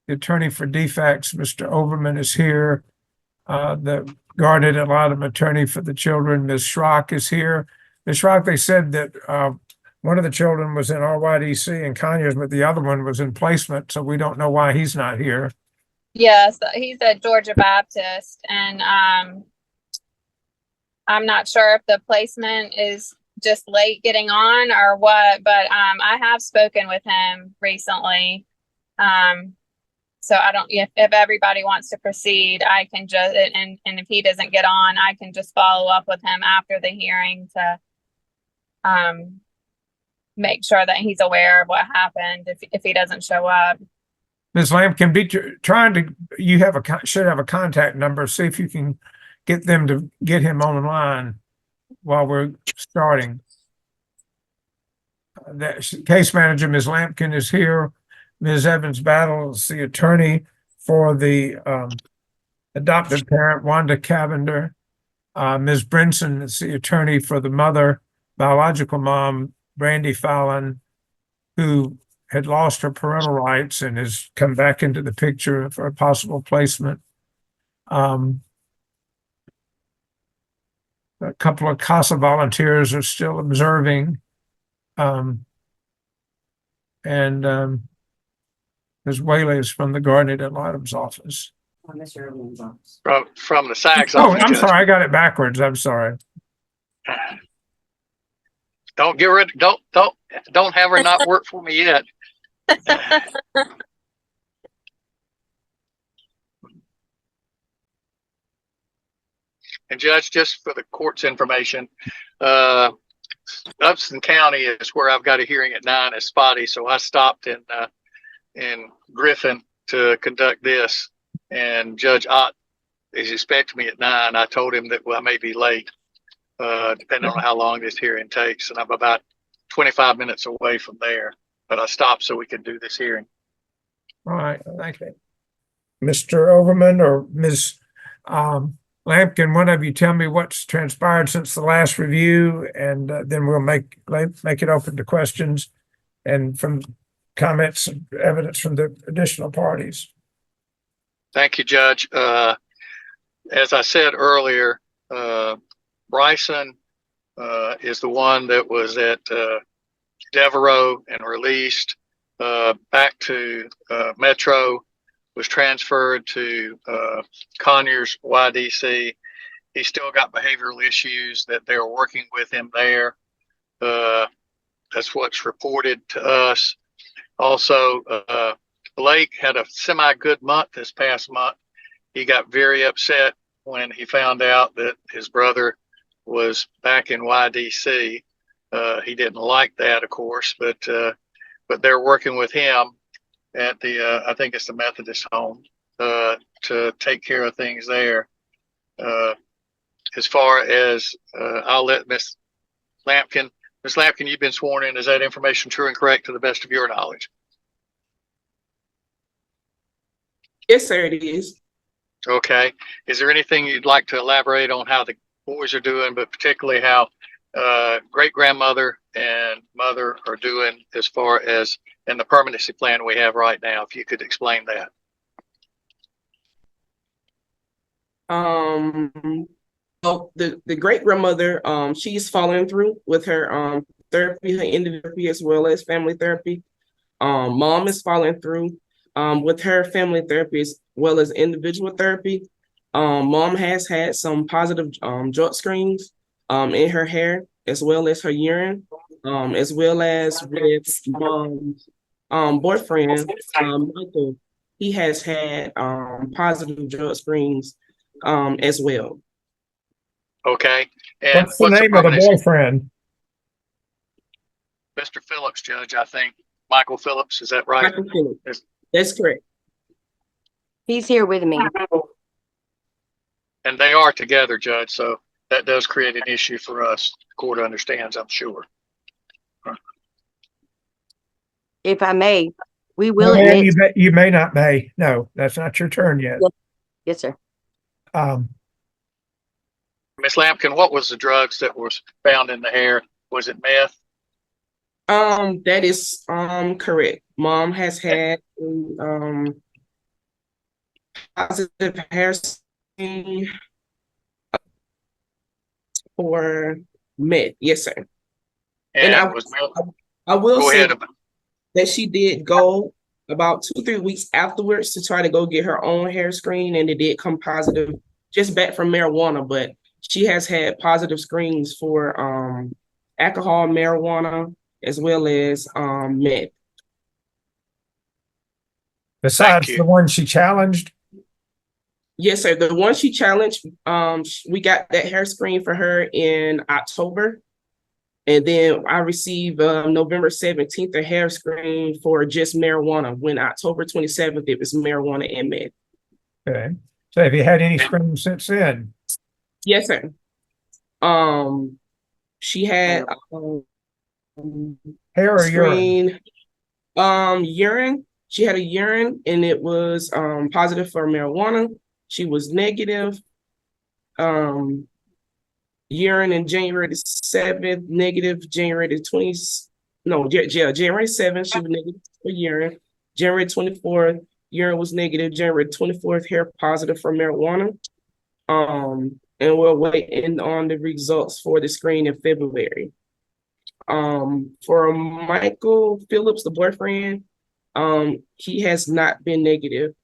The attorney for defects, Mr. Overman, is here. The guardian ad litem attorney for the children, Ms. Schrock, is here. Ms. Schrock, they said that one of the children was in RYDC and Conyers, but the other one was in placement, so we don't know why he's not here. Yes, he's at Georgia Baptist, and I'm not sure if the placement is just late getting on or what, but I have spoken with him recently. So I don't, if everybody wants to proceed, I can just, and if he doesn't get on, I can just follow up with him after the hearing to make sure that he's aware of what happened if he doesn't show up. Ms. Lampkin, be trying to, you have should have a contact number. See if you can get them to get him online while we're starting. The case manager, Ms. Lampkin, is here. Ms. Evans Bartles, the attorney for the adoptive parent, Wanda Cavender. Ms. Brinson is the attorney for the mother, biological mom, Brandy Fallon, who had lost her parental rights and has come back into the picture for a possible placement. A couple of CASA volunteers are still observing. Ms. Whaley is from the guardian ad litem's office. Mr. Overman's office. From the SAG's Oh, office. I'm sorry, I got it backwards. I'm sorry. Don't get rid. Don't have her not work for me yet. And Judge, just for the court's information, Upson County is where I've got a hearing at 9 at Spotty, so I stopped in Griffin to conduct this, and Judge Ott is expecting me at 9. I told him that I may be late, depending on how long this hearing takes, and I'm about 25 minutes away from there, but I stopped so we could do this hearing. All right, thank you. Mr. Overman or Ms. Lampkin, one of you tell me what's transpired since the last review, and then we'll make it open to questions and from comments and evidence from the additional parties. Thank you, Judge. As I said earlier, Bryson is the one that was at Devereaux and released back to Metro, was transferred to Conyers YDC. He's still got behavioral issues that they're working with him there. That's what's reported to us. Also, Blake had a semi-good month this past month. He got very upset when he found out that his brother was back in YDC. He didn't like that, of course, but they're working with him at the, I think it's the Methodist home, to take care of things there. As far as, I'll let Ms. Lampkin, you've been sworn in. Is that information true and correct to the best of your knowledge? Yes, sir, it is. Okay. Is there anything you'd like to elaborate on how the boys are doing, but particularly how great-grandmother and mother are doing as far as in the permanency plan we have right now? If you could explain that. Well, the great grandmother, she's following through with her therapy, her individual therapy, as well as family therapy. Mom is following through with her family therapy as well as individual therapy. Mom has had some positive drug screens in her hair as well as her urine, as well as with mom's boyfriend, Michael. He has had positive drug screens as well. Okay. And What's the name of the boyfriend? Mr. Phillips, Judge, I think. Michael Phillips, is that right? Michael Phillips. That's correct. He's here with me. And they are together, Judge, so that does create an issue for us. The court understands, I'm sure. If I may, we will No, admit. you may not may. No, that's not your turn yet. Yes, sir. Ms. Lampkin, what was the drugs that was found in the hair? Was it meth? That is correct. Mom has had positive hair screen for meth. Yes, sir. And I it was, I will go say ahead. that she did go about 2-3 weeks afterwards to try to go get her own hair screen, and it did come positive just back from marijuana, but she has had positive screens for alcohol, marijuana, as well as meth. Besides you. the one she challenged? Yes, sir. The one she challenged, we got that hair screen for her in October. And then I received November 17th a hair screen for just marijuana. When October 27th, it was marijuana and meth. Okay. So have you had any screens since then? Yes, sir. She had Hair or urine? screen, urine. She had a urine and it was positive for marijuana. She was negative. Urine in January the 7th, negative January the 20th. No, January 7th, she was negative for urine. January 24th, urine was negative. January 24th, hair positive for marijuana. And we're waiting on the results for the screen in February. For Michael Phillips, the boyfriend, he has not been negative.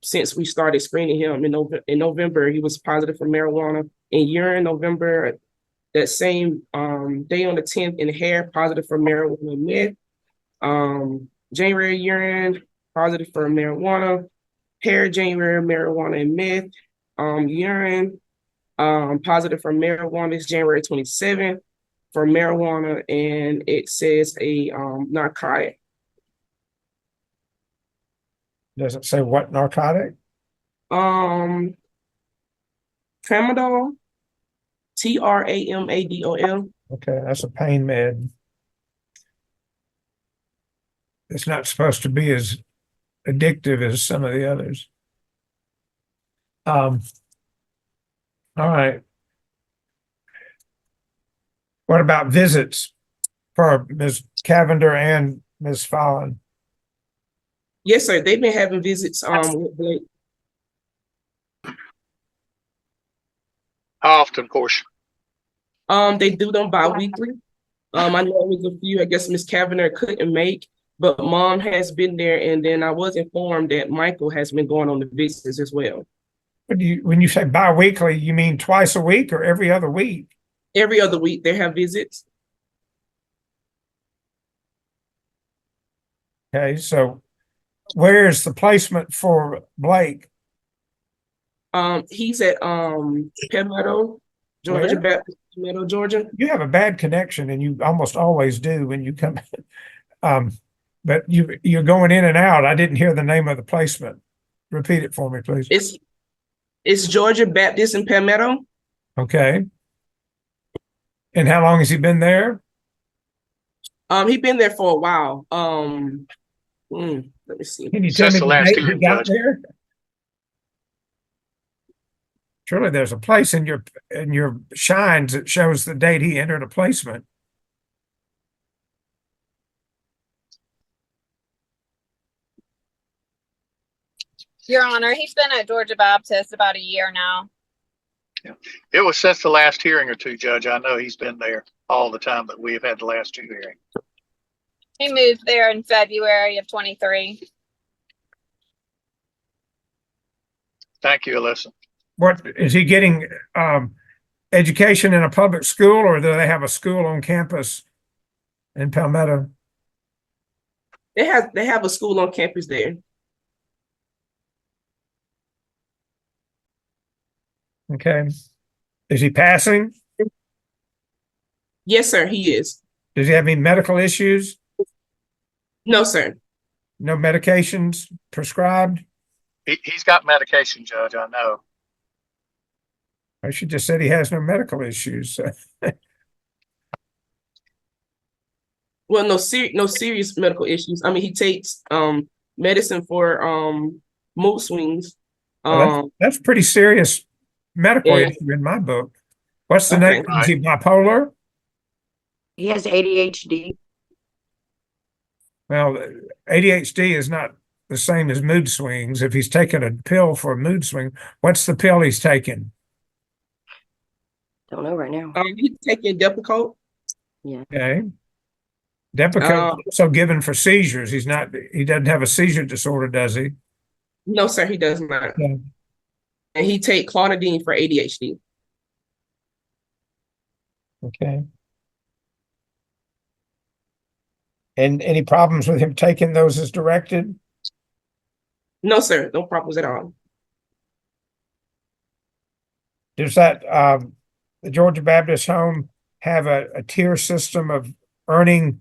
Since we started screening him in November, he was positive for marijuana. In urine, November, that same day on the 10th, in hair, positive for marijuana and meth. January urine, positive for marijuana. Hair, January, marijuana and meth. Urine, positive for marijuana is January 27th for marijuana, and it says a narcotic. Does it say what narcotic? Tramadol, Tramadol. Okay, that's a pain med. It's not supposed to be as addictive as some of the others. All right. What about visits for Ms. Cavender and Ms. Fallon? Yes, sir. They've been having visits with Blake. How often, Portia? They do them bi-weekly. I know it was a few, I guess Miss Cavender couldn't make, but mom has been there, and then I was informed that Michael has been going on the visits as well. When you say bi-weekly, you mean twice a week or every other week? Every other week they have visits. Okay, so where's the placement for Blake? He's at Palmetto, Georgia, Where? Baptist, Palmetto, Georgia. You have a bad connection, and you almost always do when you come. But you're going in and out. I didn't hear the name of the placement. Repeat it for me, please. It's Georgia Baptist in Palmetto. Okay. And how long has he been there? He's been there for a while. Let me see. Can you tell me Since the last date he hearing, got Judge. there? Surely there's a place in your shines that shows the date he entered a placement. Your Honor, he's been at Georgia Baptist about a year now. It was since the last hearing or two, Judge. I know he's been there all the time that we have had the last two hearings. He moved there in February of 23. Thank you, Alyssa. What is he getting education in a public school, or do they have a school on campus in Palmetto? They have a school on campus there. Okay. Is he passing? Yes, sir, he is. Does he have any medical issues? No, sir. No medications prescribed? He's got medication, Judge, I know. I should just said he has no medical issues. Well, no serious medical issues. I mean, he takes medicine for mood swings. Well, that's pretty serious medical Yeah. issue in my book. What's the Okay. name? Is he bipolar? He has ADHD. Well, ADHD is not the same as mood swings. If he's taking a pill for a mood swing, what's the pill he's taking? Don't know right now. He's taking Depakote. Okay. Depakote also given for seizures. He doesn't have a seizure disorder, does he? No, sir, he does not. Yeah. And he take clonidine for ADHD. Okay. And any problems with him taking those as directed? No, sir, no problems at all. Does that the Georgia Baptist Home have a tier system of earning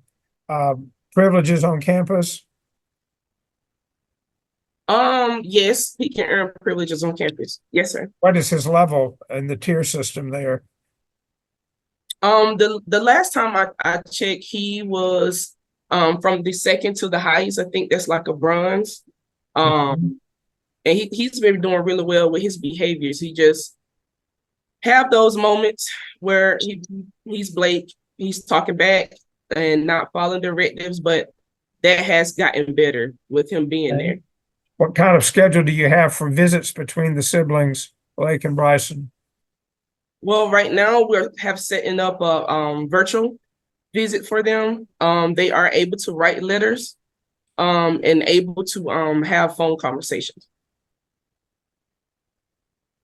privileges on campus? Yes, he can earn privileges on campus. Yes, sir. What is his level in the tier system there? The last time I checked, he was from the second to the highest. I think that's like a bronze. And he's been doing really well with his behaviors. He just have those moments where he's Blake, he's talking back and not following directives, but that has gotten better with him being there. What kind of schedule do you have for visits between the siblings, Blake and Bryson? Well, right now we have setting up a virtual visit for them. They are able to write letters and able to have phone conversations.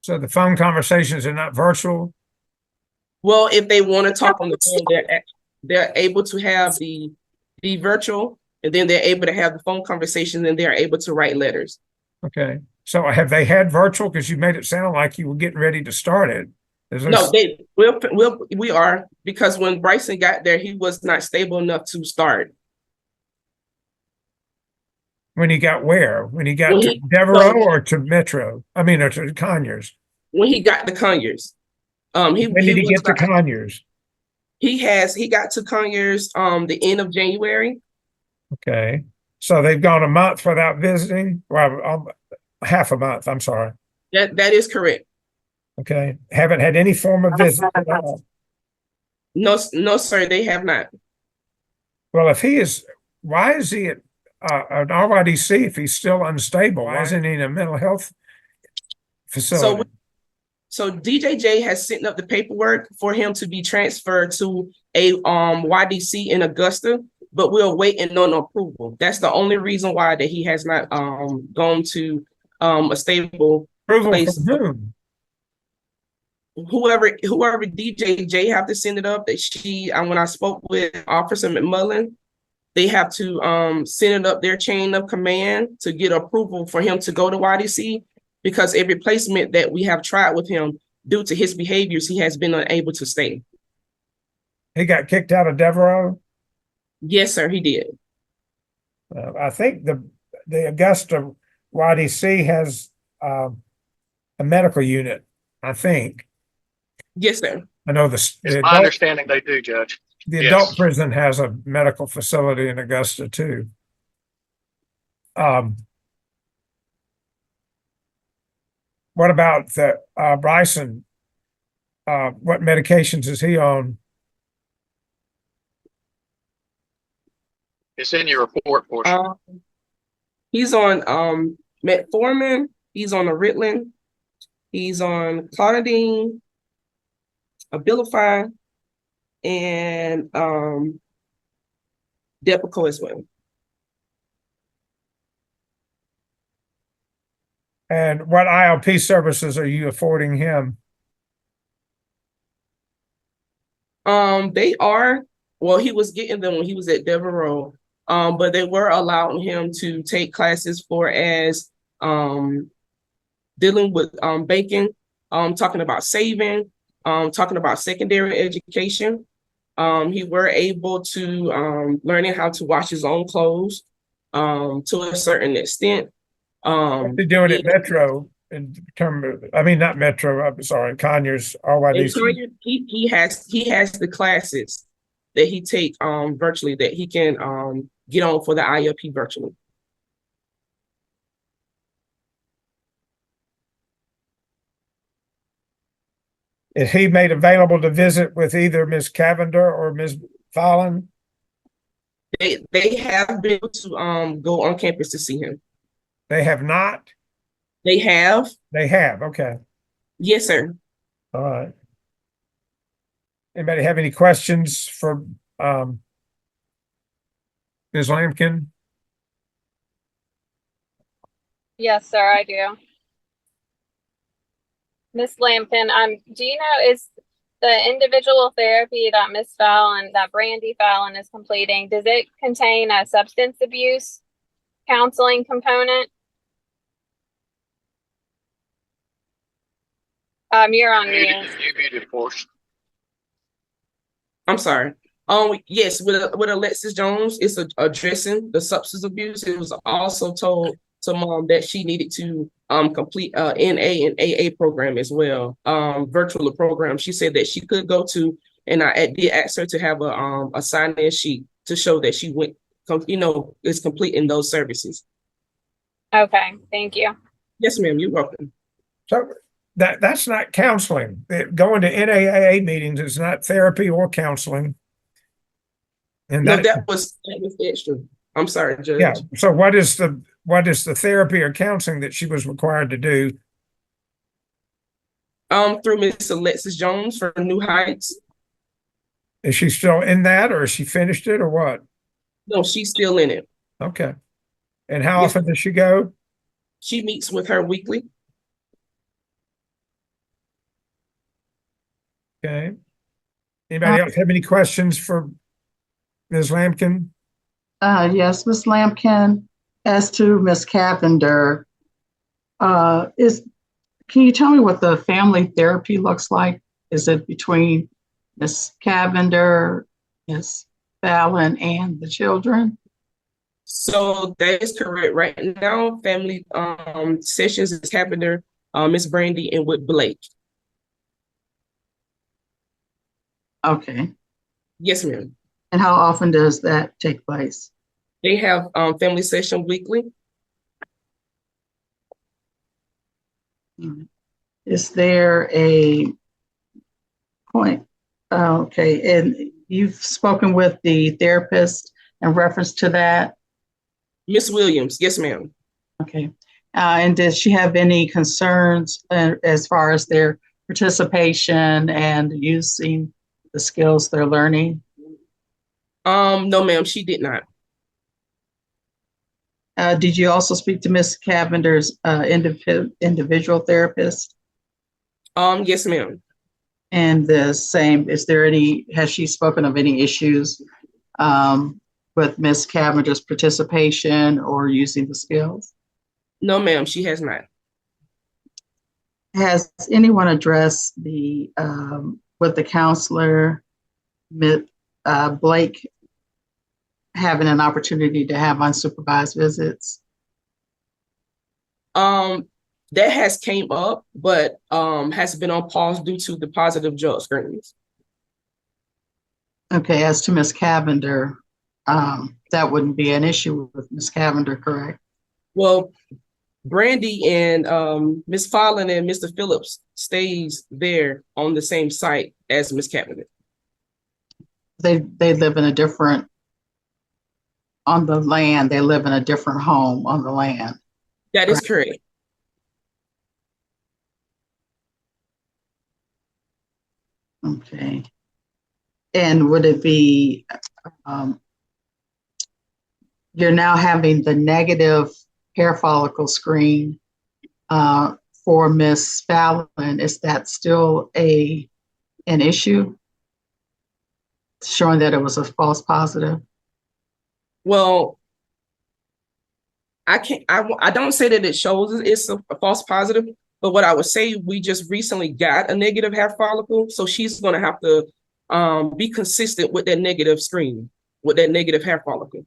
So the phone conversations are not virtual? Well, if they want to talk on the phone, they're able to have the virtual, and then they're able to have the phone conversations, and they're able to write letters. Okay. So have they had virtual? Because you made it sound like you were getting ready to start it. No, we are, because when Bryson got there, he was not stable enough to start. When he got where? When he got to Devereaux or to Metro? I mean, or to Conyers? When he got to Conyers. When did he get to Conyers? He got to Conyers the end of January. Okay. So they've gone a month without visiting? Well, half a month, I'm sorry. That is correct. Okay. Haven't had any form of visit at all? No, sir, they have not. Well, if he is, why is he at an RYDC if he's still unstable? Why isn't he in a mental health facility? So DJJ has sent up the paperwork for him to be transferred to a YDC in Augusta, but we're waiting on approval. That's the only reason why that he has not gone to a stable place. From whom? Whoever DJJ have to send it up. That when I spoke with Officer McMullen, they have to send it up their chain of command to get approval for him to go to YDC, because every placement that we have tried with him, due to his behaviors, he has been unable to stay. He got kicked out of Devereaux? Yes, sir, he did. I think the Augusta YDC has a medical unit, I think. Yes, sir. I know It's my understanding they do, Judge. The adult prison has a medical facility in Augusta too. What about the Bryson? What medications is he on? It's in your report portion. He's on metformin. He's on a Ritalin. He's on clonidine, Abilify, and Depakote as well. And what ILP services are you affording him? They are, well, he was getting them when he was at Devereaux, but they were allowing him to take classes for as dealing with banking, talking about saving, talking about secondary education. He were able to learning how to wash his own clothes to a certain extent. They're doing it Metro in terms of, I mean, not Metro, I'm sorry, Conyers, RYDC. He has the classes that he take virtually that he can get on for the ILP virtually. Is he made available to visit with either Ms. Cavender or Ms. Fallon? They have been able to go on campus to see him. They have not? They have. They have, okay. Yes, sir. All right. Anybody have any questions for Ms. Lampkin? Yes, sir, I do. Miss Lampkin, do you know, is the individual therapy that Miss Fallon, that Brandy Fallon is completing, does it contain a substance abuse counseling component? You're on mute. You muted, Force. I'm sorry. Yes, with Alexis Jones, it's addressing the substance abuse. It was also told to mom that she needed to complete NA and AA program as well. Virtual program. She said that she could go to, and I did ask her to have a sign-in sheet to show that she went, is completing those services. Okay, thank you. Yes, ma'am. You're welcome. So that's not counseling. Going to NAAA meetings is not therapy or counseling. And No, that was extra. I'm sorry, Judge. Yeah. So what is the therapy or counseling that she was required to do? Through Miss Alexis Jones for New Heights. Is she still in that, or has she finished it, or what? No, she's still in it. Okay. And how Yes. often does she go? She meets with her weekly. Okay. Anybody else have any questions for Ms. Lampkin? Yes, Ms. Lampkin, as to Ms. Cavender, can you tell me what the family therapy looks like? Is it between Ms. Cavender, Ms. Fallon, and the children? So that is correct. Right now, family sessions is happening, Miss Brandy and with Blake. Okay. Yes, ma'am. And how often does that take place? They have family session weekly. Is there a point? Okay, and you've spoken with the therapist in reference to that? Miss Williams, yes, ma'am. Okay. And does she have any concerns as far as their participation and using the skills they're learning? No, ma'am, she did not. Did you also speak to Ms. Cavender's individual therapist? Yes, ma'am. And the same, has she spoken of any issues with Ms. Cavender's participation or using the skills? No, ma'am, she has not. Has anyone addressed with the counselor, Blake, having an opportunity to have unsupervised visits? That has came up, but has been on pause due to the positive drug screenings. Okay, as to Ms. Cavender, that wouldn't be an issue with Ms. Cavender, correct? Well, Brandy and Miss Fallon and Mr. Phillips stays there on the same site as Miss Cavender. They live in a different, on the land, they live in a different home on the land. That is correct. Okay. And would it be, you're now having the negative hair follicle screen for Miss Fallon. Is that still an issue? Showing that it was a false positive? Well, I don't say that it shows it's a false positive, but what I would say, we just recently got a negative hair follicle, so she's going to have to be consistent with that negative screen, with that negative hair follicle.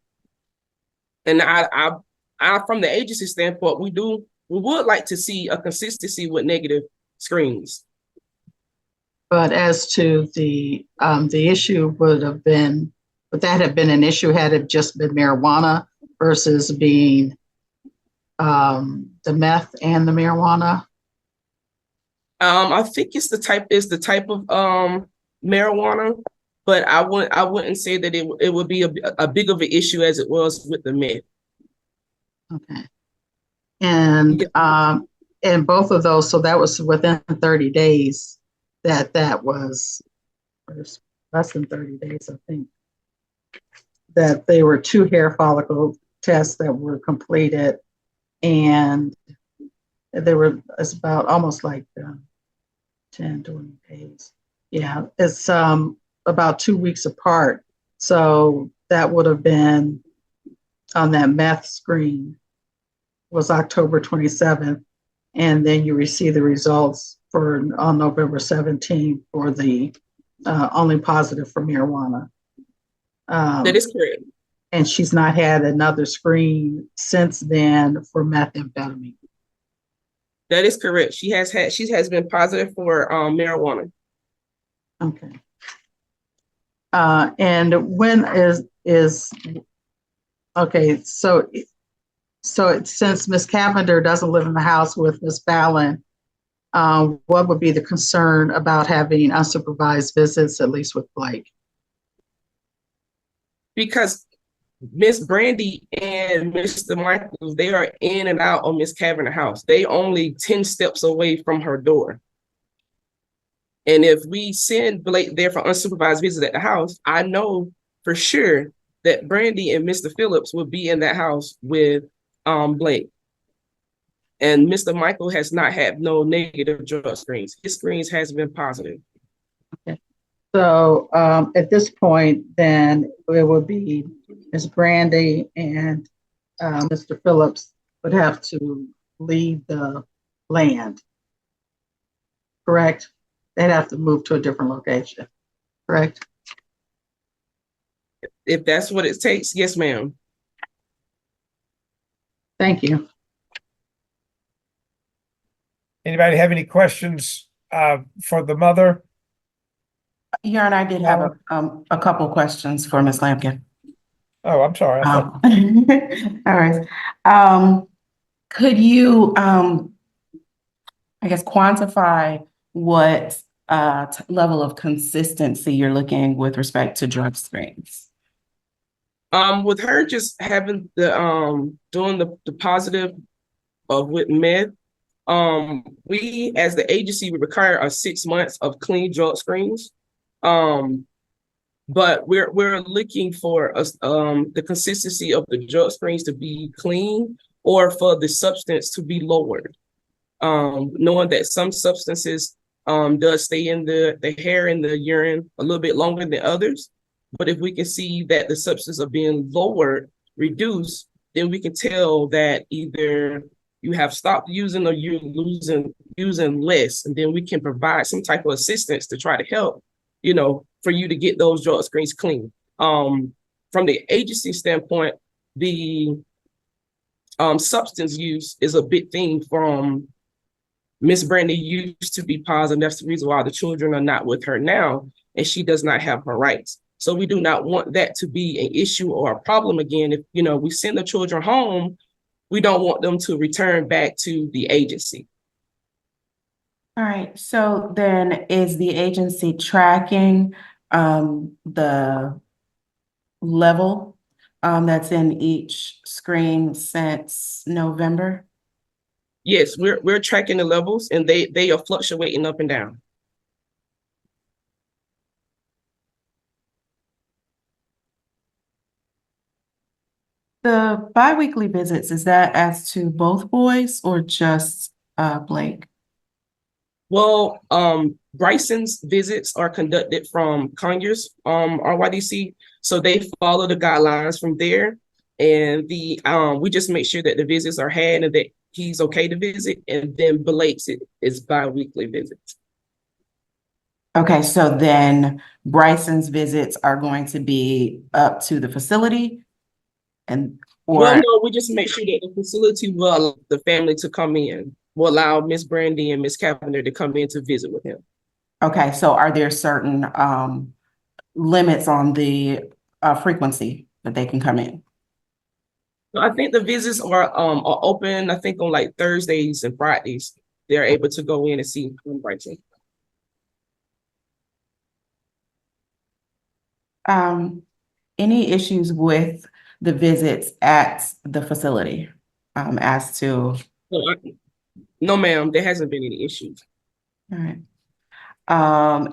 And I from the agency standpoint, we would like to see a consistency with negative screens. But as to the issue would that have been an issue had it just been marijuana versus being the meth and the marijuana? I think it's the type of marijuana, but I wouldn't say that it would be a big of an issue as it was with the meth. Okay. And Yeah. and both of those, so that was within 30 days that was, or less than 30 days, I think, that they were 2 hair follicle tests that were completed, and they were, it's about almost like 10, 20 days. Yeah, it's about 2 weeks apart. So that would have been on that meth screen was October 27th. And then you receive the results for on November 17th for the only positive for marijuana. That is correct. And she's not had another screen since then for methamphetamine. That is correct. She has been positive for marijuana. Okay. And when is okay? So since Miss Cavender doesn't live in the house with Miss Fallon, what would be the concern about having unsupervised visits, at least with Blake? Because Miss Brandy and Mr. Michaels, they are in and out of Miss Cavanagh house. They only 10 steps away from her door. And if we send Blake there for unsupervised visit at the house, I know for sure that Brandy and Mr. Phillips will be in that house with Blake. And Mr. Michael has not had no negative drug screens. His screens has been positive. Okay. So at this point, then it would be Ms. Brandy and Mr. Phillips would have to leave the land, correct? They'd have to move to a different location, correct? If that's what it takes, yes, ma'am. Thank you. Anybody have any questions for the mother? Your Honor, I did have a couple questions for Ms. Lampkin. Oh, I'm sorry. I thought, All right. Could you, I guess, quantify what level of consistency you're looking with respect to drug screens? With her just having the doing the positive of with meth, we as the agency would require 6 months of clean drug screens. But we're looking for the consistency of the drug screens to be clean or for the substance to be lowered. Knowing that some substances does stay in the hair and the urine a little bit longer than others. But if we can see that the substance are being lowered, reduced, then we can tell that either you have stopped using or you're using less, and then we can provide some type of assistance to try to help, for you to get those drug screens clean. From the agency standpoint, the substance use is a big thing. From Miss Brandy used to be positive. That's the reason why the children are not with her now, and she does not have her rights. So we do not want that to be an issue or a problem again. If we send the children home, we don't want them to return back to the agency. All right. So then is the agency tracking the level that's in each screen since November? Yes, we're tracking the levels, and they are fluctuating up and down. The biweekly visits, is that as to both boys or just Blake? Well, Bryson's visits are conducted from Conyers, RYDC, so they follow the guidelines from there, and we just make sure that the visits are had and that he's okay to visit, and then Blake's is bi-weekly visits. Okay, so then Bryson's visits are going to be up to the facility, Well, no, we just make sure that the facility will allow the family to come in. Will allow Miss Brandy and Miss Cavender to come in to visit with him. Okay, so are there certain limits on the frequency that they can come in? I think the visits are open. I think on like Thursdays and Fridays, they're able to go in and see Bryson. Any issues with the visits at the facility as to No, ma'am, there hasn't been any issues. All right.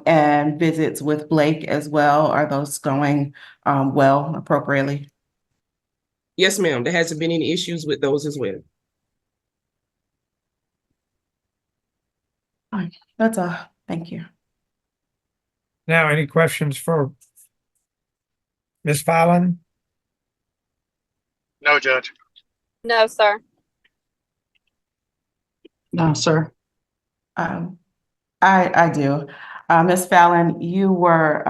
And visits with Blake as well, are those going well, appropriately? Yes, ma'am, there hasn't been any issues with those as well. That's all. Thank you. Now, any questions for Ms. Fallon? No, Judge. No, sir. No, sir. I do. Ms. Fallon, you were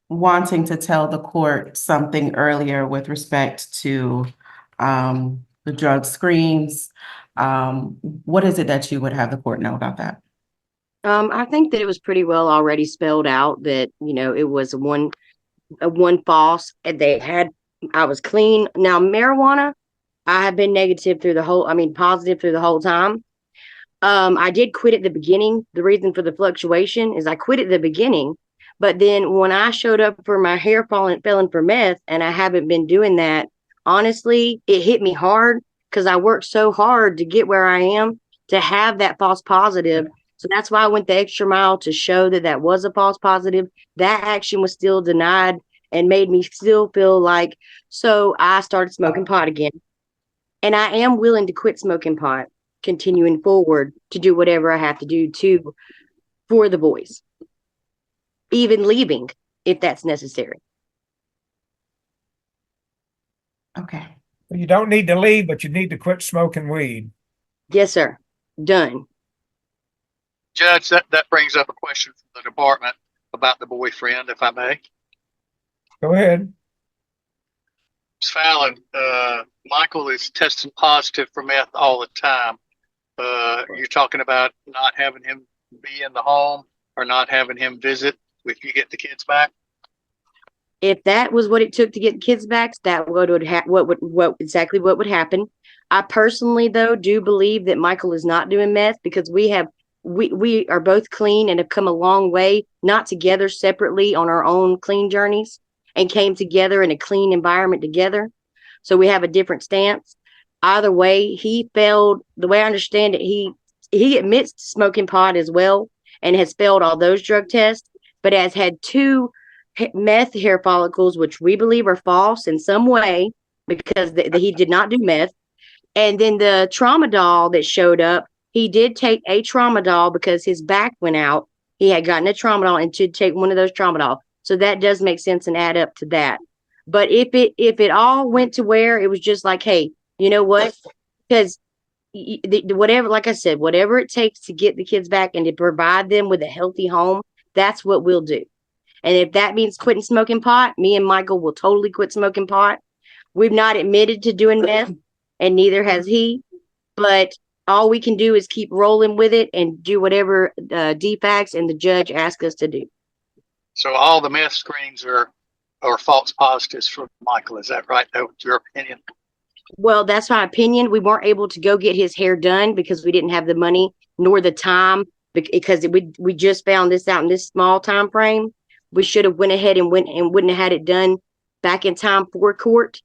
wanting to tell the court something earlier with respect to the drug screens. What is it that you would have the court know about that? I think that it was pretty well already spelled out that, you know, it was one false and I was clean. Now, marijuana, I have been positive through the whole time. I did quit at the beginning. The reason for the fluctuation is I quit at the beginning, but then when I showed up for my hair falling for meth, and I haven't been doing that, honestly, it hit me hard because I worked so hard to get where I am to have that false positive. So that's why I went the extra mile to show that that was a false positive. That action was still denied and made me still feel like, so I started smoking pot again. And I am willing to quit smoking pot, continuing forward to do whatever I have to do for the boys, even leaving if that's necessary. Okay. You don't need to leave, but you need to quit smoking weed. Yes, sir. Done. Judge, that brings up a question from the department about the boyfriend, if I may. Go ahead. Ms. Fallon, Michael is testing positive for meth all the time. You're talking about not having him be in the home or not having him visit if you get the kids back? If that was what it took to get the kids back, that would exactly what would happen. I personally, though, do believe that Michael is not doing meth because we are both clean and have come a long way, not together separately on our own clean journeys, and came together in a clean environment together. So we have a different stance. Either way, he failed. The way I understand it, he admits to smoking pot as well and has failed all those drug tests, but has had 2 meth hair follicles, which we believe are false in some way because he did not do meth. And then the tramadol that showed up, he did take a tramadol because his back went out. He had gotten a tramadol and should take one of those tramadol. So that does make sense and add up to that. But if it all went to where it was just like, hey, you know what? Because whatever, like I said, whatever it takes to get the kids back and to provide them with a healthy home, that's what we'll do. And if that means quitting smoking pot, me and Michael will totally quit smoking pot. We've not admitted to doing meth, and neither has he. But all we can do is keep rolling with it and do whatever DFACS and the judge ask us to do. So all the meth screens are false positives for Michael. Is that right? That's your opinion? Well, that's my opinion. We weren't able to go get his hair done because we didn't have the money nor the time because we just found this out in this small time frame. We should have went ahead and wouldn't have had it done back in time for court.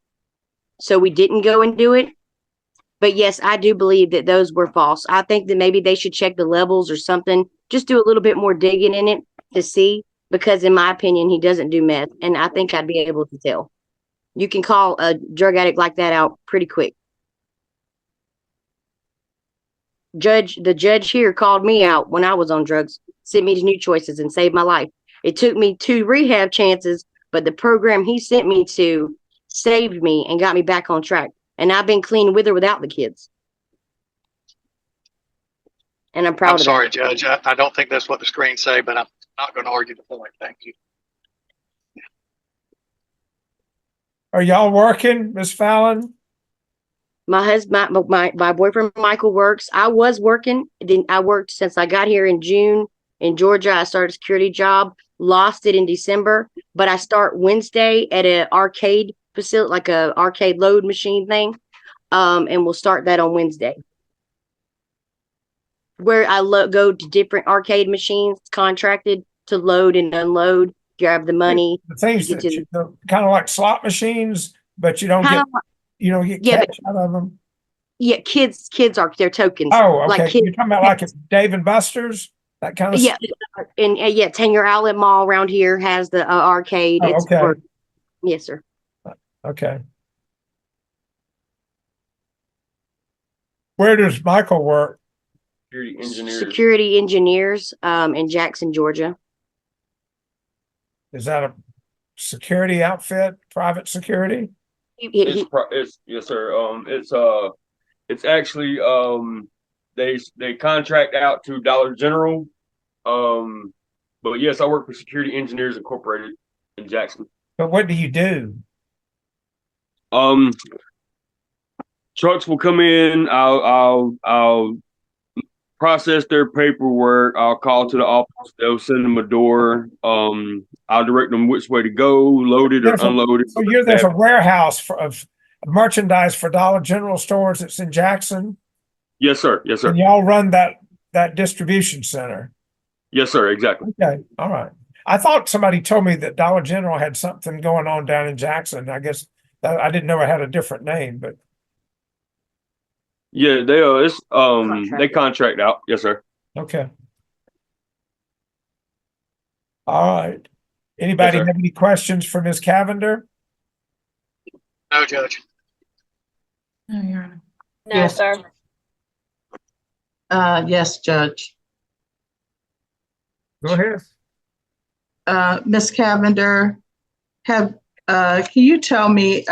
So we didn't go and do it. But yes, I do believe that those were false. I think that maybe they should check the levels or something. Just do a little bit more digging in it to see. Because in my opinion, he doesn't do meth. And I think I'd be able to tell. You can call a drug addict like that out pretty quick. The judge here called me out when I was on drugs, sent me to New Choices and saved my life. It took me 2 rehab chances, but the program he sent me to saved me and got me back on track. And I've been clean with or without the kids. And I'm proud of that. I'm sorry, Judge. I don't think that's what the screens say, but I'm not going to argue the point. Thank you. Are y'all working, Miss Fallon? My husband, my boyfriend Michael works. I was working. Then I worked since I got here in June in Georgia. I started a security job. Lost it in December, but I start Wednesday at an arcade facility, like a arcade load machine thing, and we'll start that on Wednesday. Where I go to different arcade machines, contracted to load and unload, grab the money. The things that kind of like slot machines, but you don't get cash out of them. Yeah, kids are their tokens. Oh, Like okay. kids, You're talking about like at Dave and Buster's, that kind of yeah, stuff? and yeah, Tanger Outlet Mall around here has the arcade. Oh, It's okay. for, yes, sir. Okay. Where does Michael work? Security engineers. Security engineers in Jackson, Georgia. Is that a security outfit, private security? It's yes, sir. It's actually they contract out to Dollar General. But yes, I work for Security Engineers Incorporated in Jackson. But what do you do? Trucks will come in. I'll process their paperwork. I'll call to the office. They'll send them a door. I'll direct them which way to go, loaded or unloaded. So there's a warehouse of merchandise for Dollar General stores that's in Jackson? Yes, sir. Yes, sir. And y'all run that distribution center? Yes, sir. Exactly. Okay, all right. I thought somebody told me that Dollar General had something going on down in Jackson. I guess I didn't know it had a different name, but Yeah, they contract out. Yes, sir. okay. All right. Anybody Yes, sir. have any questions for Ms. Cavender? No, Judge. No, Your Honor. No, Yes. sir. Yes, Judge. Go ahead. Ms. Cavender, can you tell me,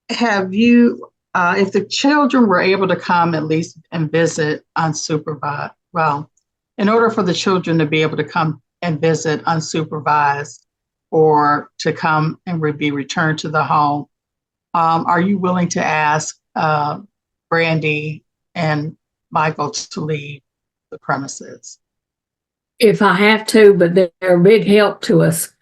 have you, if the children were able to come at least and visit unsupervised, well, in order for the children to be able to come and visit unsupervised or to come and be returned to the home, are you willing to ask Brandy and Michael to leave the premises? If I have to, but they're a big help to us.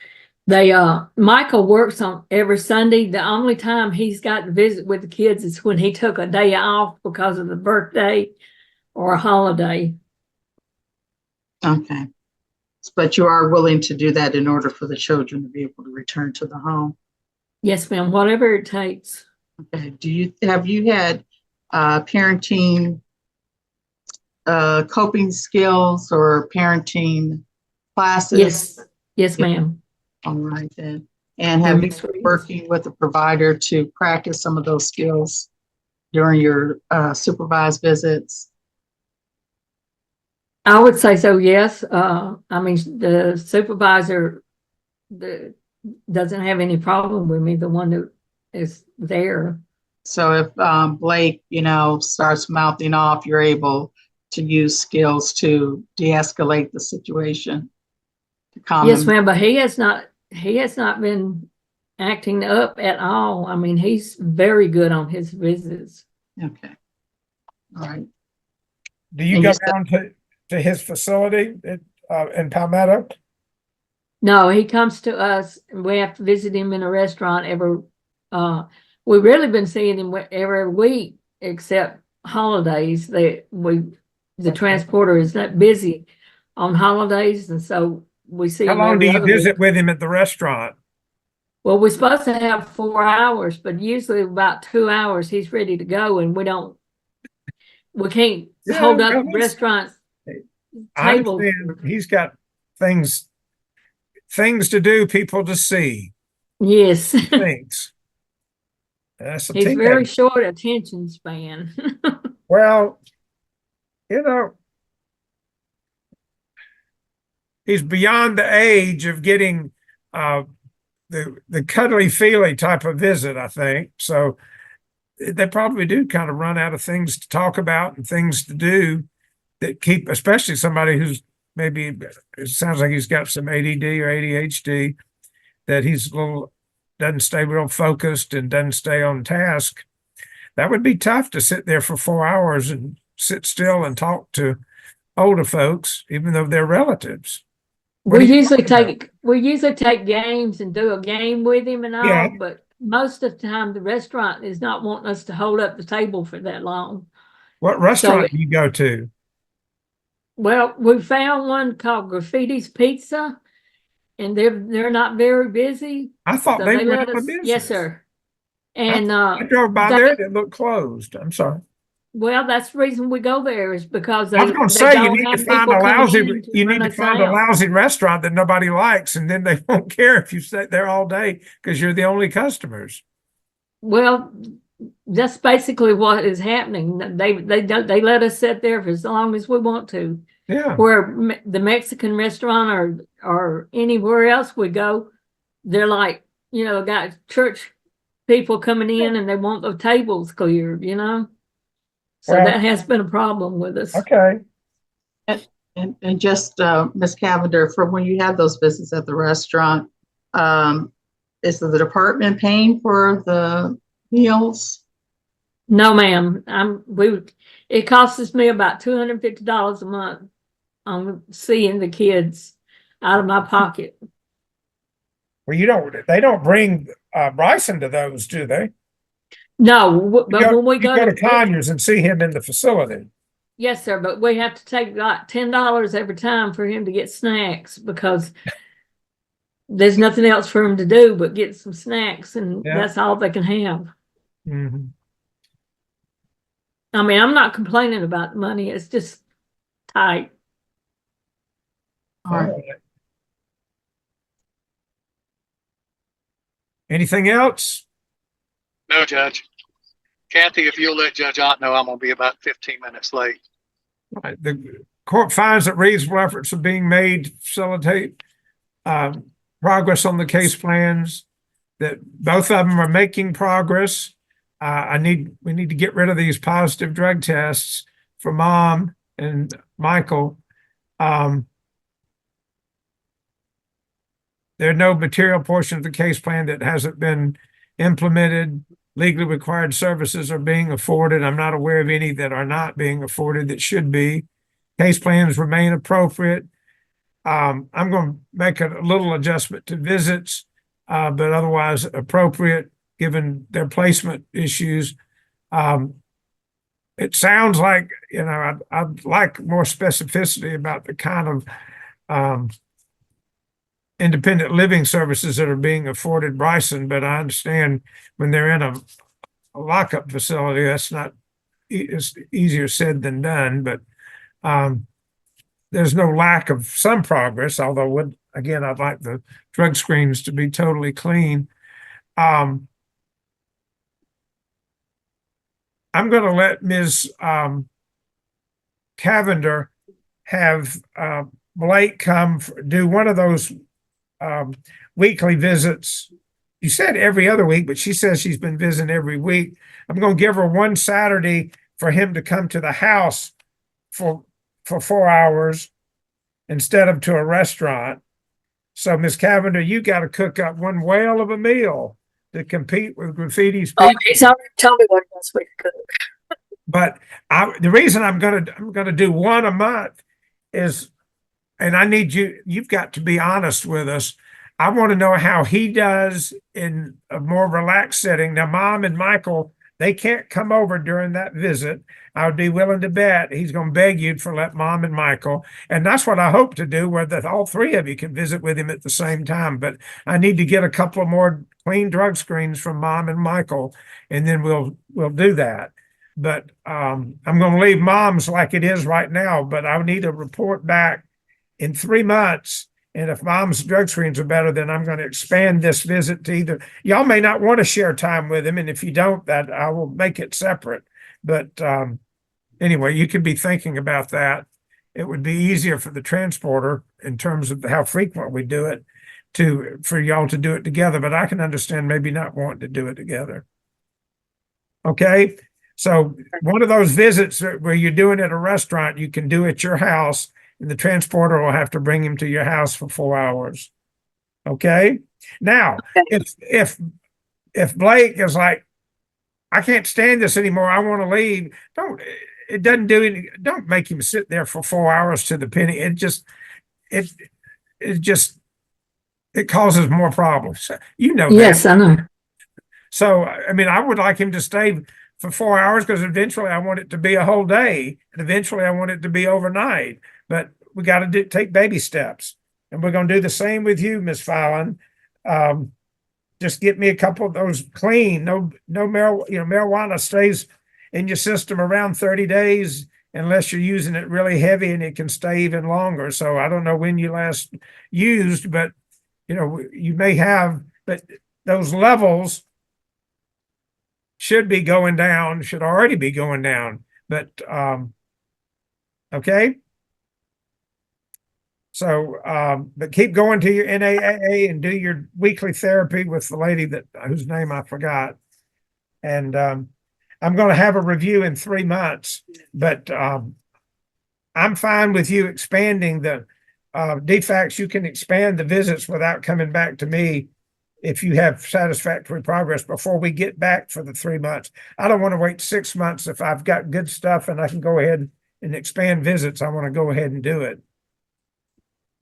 Michael works on every Sunday. The only time he's got to visit with the kids is when he took a day off because of the birthday or a holiday. Okay. But you are willing to do that in order for the children to be able to return to the home? Yes, ma'am, whatever it takes. Okay. Have you had parenting coping skills or parenting classes? Yes, ma'am. All right then. And have you been working with a provider to practice some of those skills during your supervised visits? I would say so, yes. I mean, the supervisor doesn't have any problem with me, the one that is there. So if Blake, starts mouthing off, you're able to use skills to de-escalate the situation. Yes, ma'am, but he has not been acting up at all. I mean, he's very good on his visits. Okay. All right. Do you go down to his facility in Palmetto? No, he comes to us and we have to visit him in a restaurant we've really been seeing him every week except holidays. The transporter is not busy on holidays, and so we see him. How long do you every other visit week. with him at the restaurant? Well, we're supposed to have 4 hours, but usually about 2 hours he's ready to go, and we can't hold up the restaurant I table. understand he's got things to do, people to see. Yes. Things. That's He's very short attention span. Well, he's beyond the age of getting the cuddly feely type of visit, I think. So they probably do kind of run out of things to talk about and things to do that keep, especially somebody who's maybe, it sounds like he's got some ADD or ADHD, that he's doesn't stay real focused and doesn't stay on task. That would be tough to sit there for 4 hours and sit still and talk to older folks, even though they're relatives. We usually take games and do a game with him and all, Yeah. but most of the time the restaurant is not wanting us to hold up the table for that long. What restaurant do you go to? Well, we found one called Graffiti's Pizza, and they're not very busy. I thought So they they went let out of us, business. yes, sir. And, I drove by there and it looked closed. I'm sorry. well, that's the reason we go there is because I was they going to say, you don't need to have find people a coming lousy, in you run need to us find a out. lousy restaurant that nobody likes, and then they won't care if you sit there all day because you're the only customers. Well, that's basically what is happening. They let us sit there for as long as we want to. Yeah. Where the Mexican restaurant or anywhere else we go, they're like, got church people coming in and they want the tables cleared, So Well- that has been a problem with us. Okay. And just, Ms. Cavender, for when you have those visits at the restaurant, is the department paying for the meals? No, ma'am. It costs me about $250 a month on seeing the kids out of my pocket. Well, they don't bring Bryson to those, do they? No, but when we You go go to to, Conyers and see him in the facility. yes, sir, but we have to take like $10 every time for him to get snacks because there's nothing else for him to do but get some snacks, and Yeah. that's all they can have. Mhm. I mean, I'm not complaining about the money. It's just tight. All right. Anything else? No, Judge. Kathy, if you'll let Judge Ott know, I'm gonna be about 15 minutes late. Right. The court finds that reasonable efforts are being made to facilitate progress on the case plans, that both of them are making progress. We need to get rid of these positive drug tests for Mom and Michael. There are no material portion of the case plan that hasn't been implemented. Legally required services are being afforded. I'm not aware of any that are not being afforded that should be. Case plans remain appropriate. I'm going to make a little adjustment to visits, but otherwise appropriate given their placement issues. It sounds like, I'd like more specificity about the kind of independent living services that are being afforded Bryson, but I understand when they're in a lockup facility, that's not, it's easier said than done, but there's no lack of some progress, although again, I'd like the drug screens to be totally clean. I'm going to let Ms. Cavender have Blake come do one of those weekly visits. You said every other week, but she says she's been visiting every week. I'm going to give her one Saturday for him to come to the house for 4 hours instead of to a restaurant. So, Ms. Cavender, you got to cook up one whale of a meal to compete with Graffiti's Oh, people. he's already told me what he wants me to cook. But the reason I'm gonna do one a month is, and I need you've got to be honest with us. I want to know how he does in a more relaxed setting. Now, Mom and Michael, they can't come over during that visit. I would be willing to bet he's going to beg you for let Mom and Michael. And that's what I hope to do, where that all three of you can visit with him at the same time. But I need to get a couple of more clean drug screens from Mom and Michael, and then we'll do that. But I'm going to leave Mom's like it is right now, but I need a report back in 3 months. And if Mom's drug screens are better, then I'm going to expand this visit to either. Y'all may not want to share time with him, and if you don't, that I will make it separate. But anyway, you can be thinking about that. It would be easier for the transporter in terms of how frequent we do it for y'all to do it together. But I can understand maybe not wanting to do it together. Okay. So one of those visits where you're doing at a restaurant, you can do at your house, and the transporter will have to bring him to your house for 4 hours. Okay. Now, if Blake is like, I can't stand this anymore, I want to leave, don't make him sit there for 4 hours to the penny. It causes more problems. You know that. Yes, I know. So, I mean, I would like him to stay for 4 hours because eventually I want it to be a whole day, and eventually I want it to be overnight. But we got to take baby steps, and we're going to do the same with you, Miss Fallon. just get me a couple of those clean. No marijuana stays in your system around 30 days unless you're using it really heavy, and it can stay even longer. So I don't know when you last used, but you may have, but those levels should be going down, should already be going down. But okay. So but keep going to your NAAA and do your weekly therapy with the lady whose name I forgot. And I'm going to have a review in 3 months, but I'm fine with you expanding the defects. You can expand the visits without coming back to me if you have satisfactory progress before we get back for the 3 months. I don't want to wait 6 months. If I've got good stuff and I can go ahead and expand visits, I want to go ahead and do it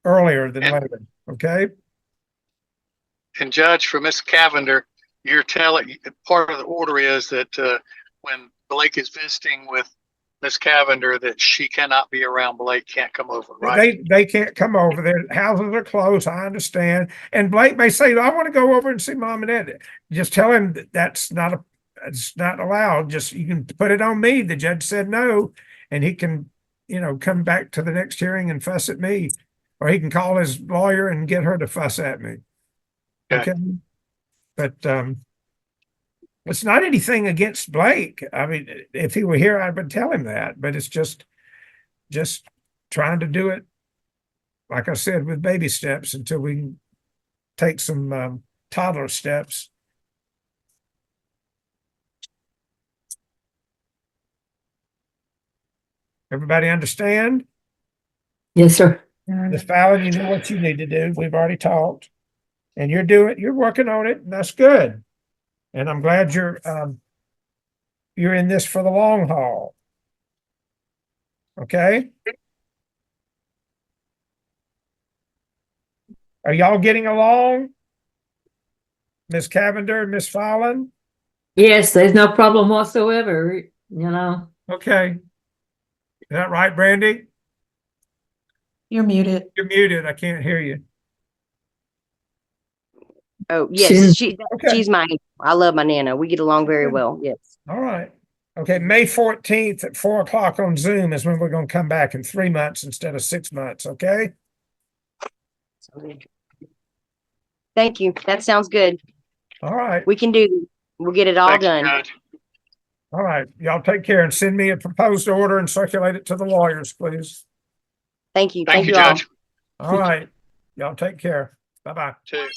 earlier than later. Okay. And Judge, for Miss Cavender, you're telling, part of the order is that when Blake is visiting with Miss Cavender, that she cannot be around Blake, can't come over, right? They can't come over. Their houses are closed. I understand. And Blake may say, I want to go over and see Mom and Dad. Just tell him it's not allowed. Just, you can put it on me. The judge said no, and he can, come back to the next hearing and fuss at me, or he can call his lawyer and get her to fuss at me. Okay. But it's not anything against Blake. I mean, if he were here, I would tell him that, but it's just trying to do it, like I said, with baby steps until we can take some toddler steps. Everybody understand? Yes, sir. Ms. Fallon, you know what you need to do. We've already talked, and you're working on it, and that's good. And I'm glad you're in this for the long haul. Okay? Are y'all getting along? Miss Cavender, Miss Fallon? Yes, there's no problem whatsoever, Okay. Is that right, Brandy? You're muted. You're muted. I can't hear you. Oh, yes, Okay. she's I love my Nana. We get along very well. Yes. All right. Okay, May 14th at 4:00 on Zoom is when we're going to come back in 3 months instead of 6 months, okay? Thank you. That sounds good. All right. We can do this. We'll get it all Thank you, done. Judge. All right. Y'all take care and send me a proposed order and circulate it to the lawyers, please. Thank you. Thank you, all. Judge. All right. Y'all take care. Bye-bye. Too.